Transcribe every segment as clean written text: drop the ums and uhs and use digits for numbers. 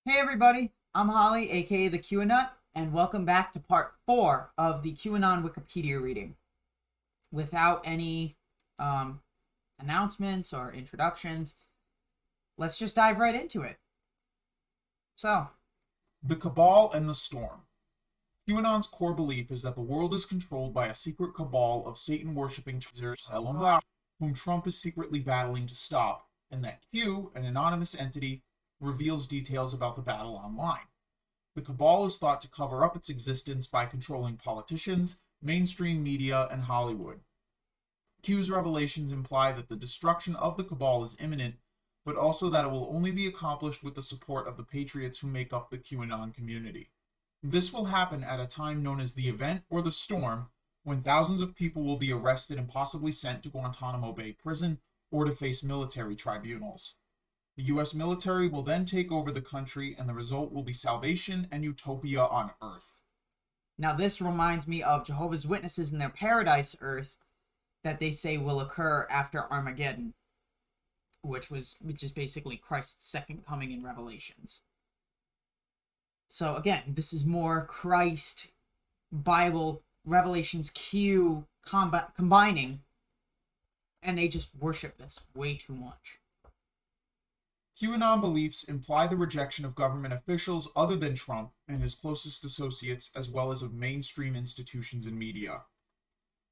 Hey everybody, I'm Holly, aka the Q-ANut, and welcome back to part 4 of the QAnon Wikipedia reading. Without any announcements or introductions, let's just dive right into it. So, The Cabal and the Storm. QAnon's core belief is that the world is controlled by a secret cabal of Satan-worshipping cheaters, whom Trump is secretly battling to stop, and that Q, an anonymous entity, reveals details about the battle online. The cabal is thought to cover up its existence by controlling politicians, mainstream media, and Hollywood. Q's revelations imply that the destruction of the cabal is imminent, but also that it will only be accomplished with the support of the patriots who make up the QAnon community. This will happen at a time known as the event or the storm, when thousands of people will be arrested and possibly sent to Guantanamo Bay prison or to face military tribunals. The US military will then take over the country, and the result will be salvation and utopia on Earth. now this reminds me of Jehovah's Witnesses in their Paradise Earth that they say will occur after Armageddon, which is basically Christ's second coming in Revelations. So again, this is more Christ, Bible, Revelations, Q combining, and they just worship this way too much. QAnon beliefs imply the rejection of government officials other than Trump and his closest associates, as well as of mainstream institutions and media.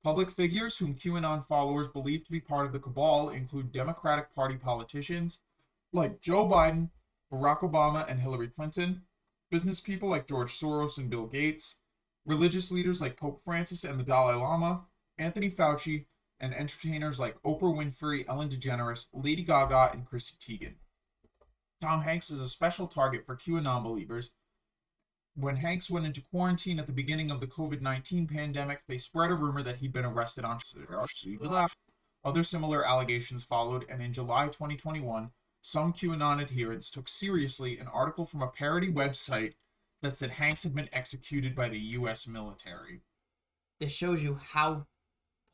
Public figures whom QAnon followers believe to be part of the cabal include Democratic Party politicians like Joe Biden, Barack Obama, and Hillary Clinton, business people like George Soros and Bill Gates, religious leaders like Pope Francis and the Dalai Lama, Anthony Fauci, and entertainers like Oprah Winfrey, Ellen DeGeneres, Lady Gaga, and Chrissy Teigen. Tom Hanks is a special target for QAnon believers. When Hanks went into quarantine at the beginning of the COVID-19 pandemic, they spread a rumor that he'd been arrested on. Other similar allegations followed, and in July 2021, some QAnon adherents took seriously an article from a parody website that said Hanks had been executed by the US military. This shows you how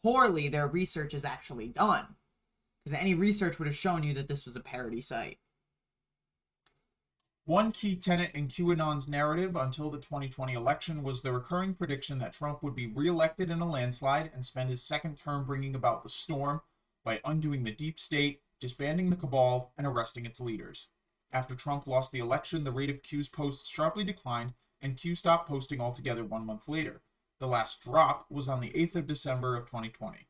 poorly their research is actually done, because any research would have shown you that this was a parody site. One key tenet in QAnon's narrative until the 2020 election was the recurring prediction that Trump would be reelected in a landslide and spend his second term bringing about the storm by undoing the deep state, disbanding the cabal, and arresting its leaders. After Trump lost the election, the rate of Q's posts sharply declined, and Q stopped posting altogether 1 month later. The last drop was on the 8th of December of 2020.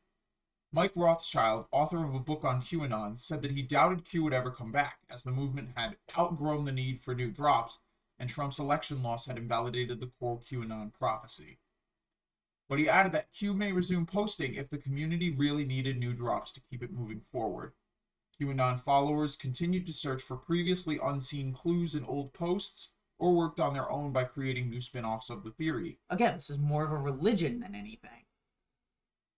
Mike Rothschild, author of a book on QAnon, said that he doubted Q would ever come back, as the movement had outgrown the need for new drops, and Trump's election loss had invalidated the core QAnon prophecy. But he added that Q may resume posting if the community really needed new drops to keep it moving forward. QAnon followers continued to search for previously unseen clues in old posts, or worked on their own by creating new spin-offs of the theory. Again, this is more of a religion than anything.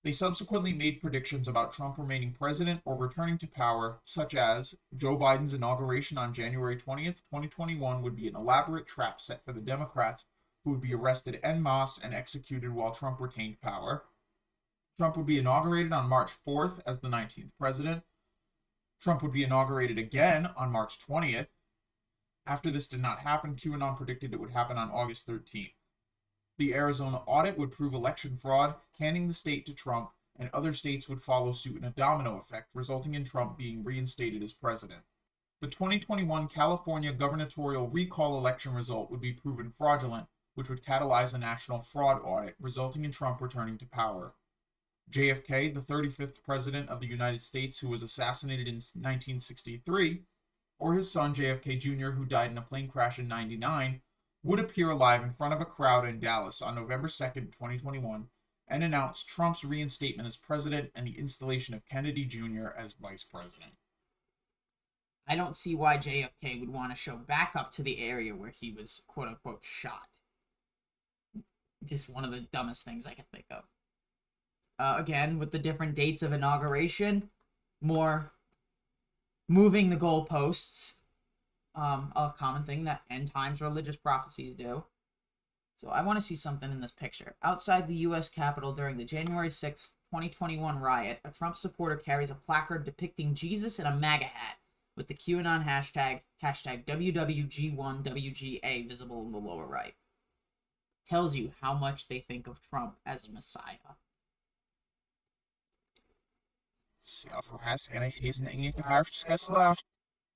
They subsequently made predictions about Trump remaining president or returning to power, such as Joe Biden's inauguration on January 20th, 2021 would be an elaborate trap set for the Democrats, who would be arrested en masse and executed while Trump retained power. Trump would be inaugurated on March 4th as the 19th president. Trump would be inaugurated again on March 20th. After this did not happen, QAnon predicted it would happen on August 13th. The Arizona audit would prove election fraud, handing the state to Trump, and other states would follow suit in a domino effect, resulting in Trump being reinstated as president. The 2021 California gubernatorial recall election result would be proven fraudulent, which would catalyze a national fraud audit, resulting in Trump returning to power. JFK, the 35th president of the United States who was assassinated in 1963, or his son JFK Jr., who died in a plane crash in 1999, would appear alive in front of a crowd in Dallas on November 2nd, 2021, and announce Trump's reinstatement as president and the installation of Kennedy Jr. as vice president. I don't see why JFK would want to show back up to the area where he was quote-unquote shot. Just one of the dumbest things I can think of. Again, with the different dates of inauguration, more moving the goalposts, a common thing that end times religious prophecies do. So I want to see something in this picture. Outside the U.S. Capitol during the January 6th, 2021 riot, a Trump supporter carries a placard depicting Jesus in a MAGA hat with the QAnon hashtag, hashtag WWG1WGA visible in the lower right. Tells you how much they think of Trump as a messiah.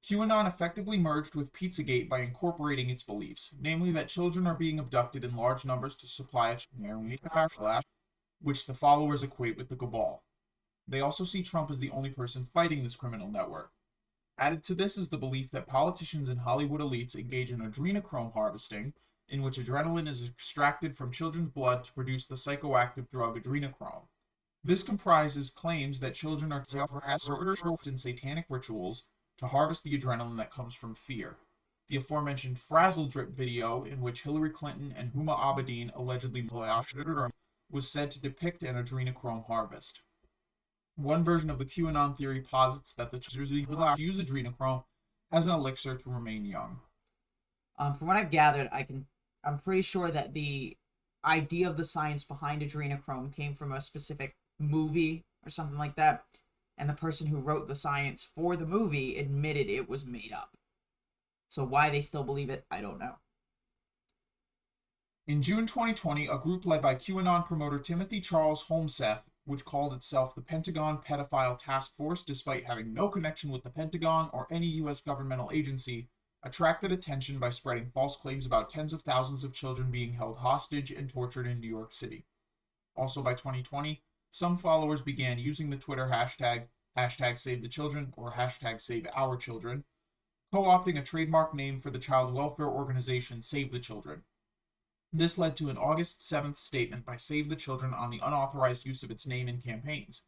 QAnon effectively merged with Pizzagate by incorporating its beliefs, namely that children are being abducted in large numbers to supply a which the followers equate with the Cabal. They also see Trump as the only person fighting this criminal network. Added to this is the belief that politicians and Hollywood elites engage in adrenochrome harvesting, in which adrenaline is extracted from children's blood to produce the psychoactive drug adrenochrome. This comprises claims that children are in satanic rituals to harvest the adrenaline that comes from fear. The aforementioned Frazzle Drip video, in which Hillary Clinton and Huma Abedin allegedly was said to depict an adrenochrome harvest. One version of the QAnon theory posits that the children use adrenochrome as an elixir to remain young. From what I've gathered, I'm pretty sure that the idea of the science behind adrenochrome came from a specific movie or something like that, and the person who wrote the science for the movie admitted it was made up. So why they still believe it, I don't know. In June 2020, a group led by QAnon promoter Timothy Charles Holmseth, which called itself the Pentagon Pedophile Task Force despite having no connection with the Pentagon or any U.S. governmental agency, attracted attention by spreading false claims about tens of thousands of children being held hostage and tortured in New York City. Also by 2020, some followers began using the Twitter hashtag #SaveTheChildren or #SaveOurChildren, co-opting a trademark name for the child welfare organization Save the Children. This led to an August 7th statement by Save the Children on the unauthorized use of its name in campaigns.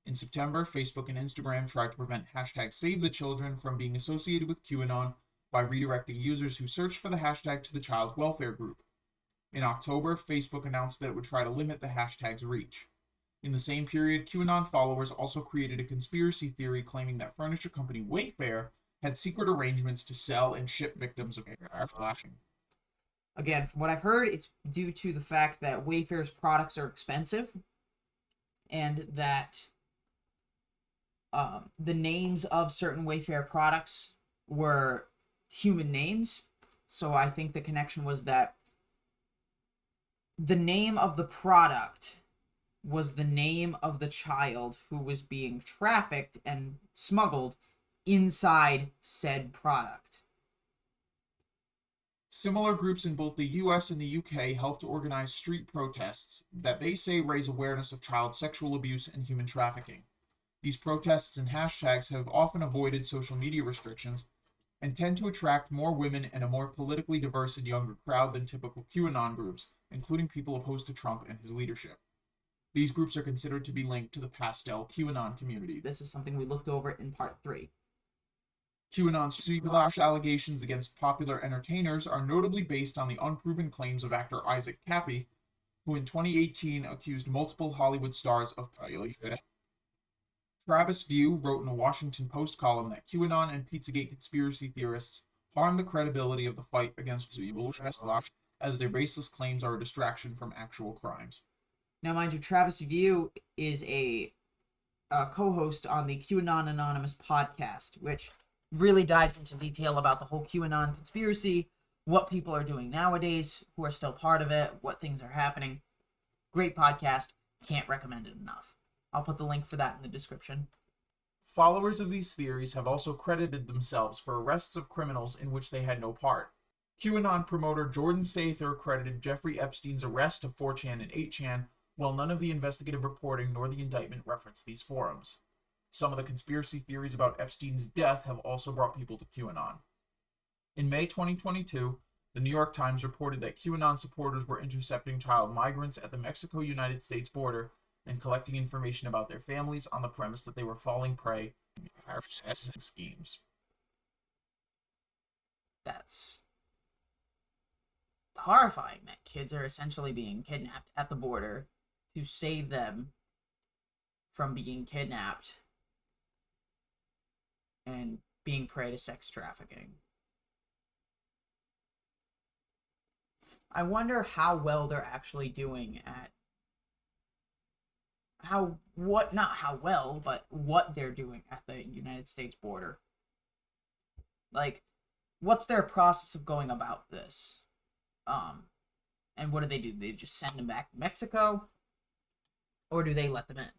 In September, Facebook and Instagram tried to prevent #SaveTheChildren from being associated with QAnon by redirecting users who searched for the hashtag to the child welfare group. In October, Facebook announced that it would try to limit the hashtag's reach. In the same period, QAnon followers also created a conspiracy theory claiming that furniture company Wayfair had secret arrangements to sell and ship victims of flashing. Again, from what I've heard, it's due to the fact that Wayfair's products are expensive, and that the names of certain Wayfair products were human names. So I think the connection was that the name of the product was the name of the child who was being trafficked and smuggled inside said product. Similar groups in both the US and the UK helped to organize street protests that they say raise awareness of child sexual abuse and human trafficking. These protests and hashtags have often avoided social media restrictions and tend to attract more women and a more politically diverse and younger crowd than typical QAnon groups, including people opposed to Trump and his leadership. These groups are considered to be linked to the pastel QAnon community. This is something we looked over in part 3. QAnon's allegations against popular entertainers are notably based on the unproven claims of actor Isaac Cappy, who in 2018 accused multiple Hollywood stars of pedophilia. Travis View wrote in a Washington Post column that QAnon and Pizzagate conspiracy theorists harm the credibility of the fight against evil, as their baseless claims are a distraction from actual crimes. Now, mind you, Travis View is a co-host on the QAnon Anonymous podcast, which really dives into detail about the whole QAnon conspiracy, what people are doing nowadays, who are still part of it, what things are happening. Great podcast. Can't recommend it enough. I'll put the link for that in the description. Followers of these theories have also credited themselves for arrests of criminals in which they had no part. QAnon promoter Jordan Sather credited Jeffrey Epstein's arrest of 4chan and 8chan, while none of the investigative reporting nor the indictment referenced these forums. Some of the conspiracy theories about Epstein's death have also brought people to QAnon. In May 2022, the New York Times reported that QAnon supporters were intercepting child migrants at the Mexico-United States border and collecting information about their families on the premise that they were falling prey to schemes. That's horrifying that kids are essentially being kidnapped at the border to save them from being kidnapped and being prey to sex trafficking. I wonder how well they're actually doing at what they're doing at the United States border. Like, what's their process of going about this? And what do? They just send them back to Mexico? Or do they let them in?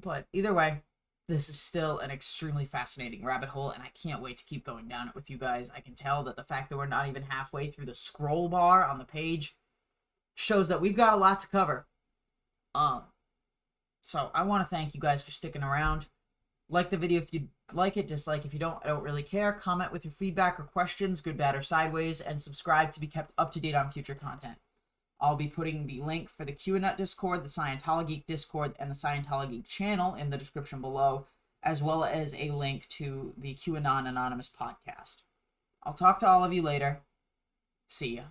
But either way, this is still an extremely fascinating rabbit hole, and I can't wait to keep going down it with you guys. I can tell that the fact that we're not even halfway through the scroll bar on the page shows that we've got a lot to cover. So I want to thank you guys for sticking around. Like the video if you like it, dislike if you don't. I don't really care. Comment with your feedback or questions, good, bad, or sideways, and subscribe to be kept up to date on future content. I'll be putting the link for the Q-ANut Discord, the Scientology Discord, and the Scientology channel in the description below, as well as a link to the QAnon Anonymous podcast. I'll talk to all of you later. See ya.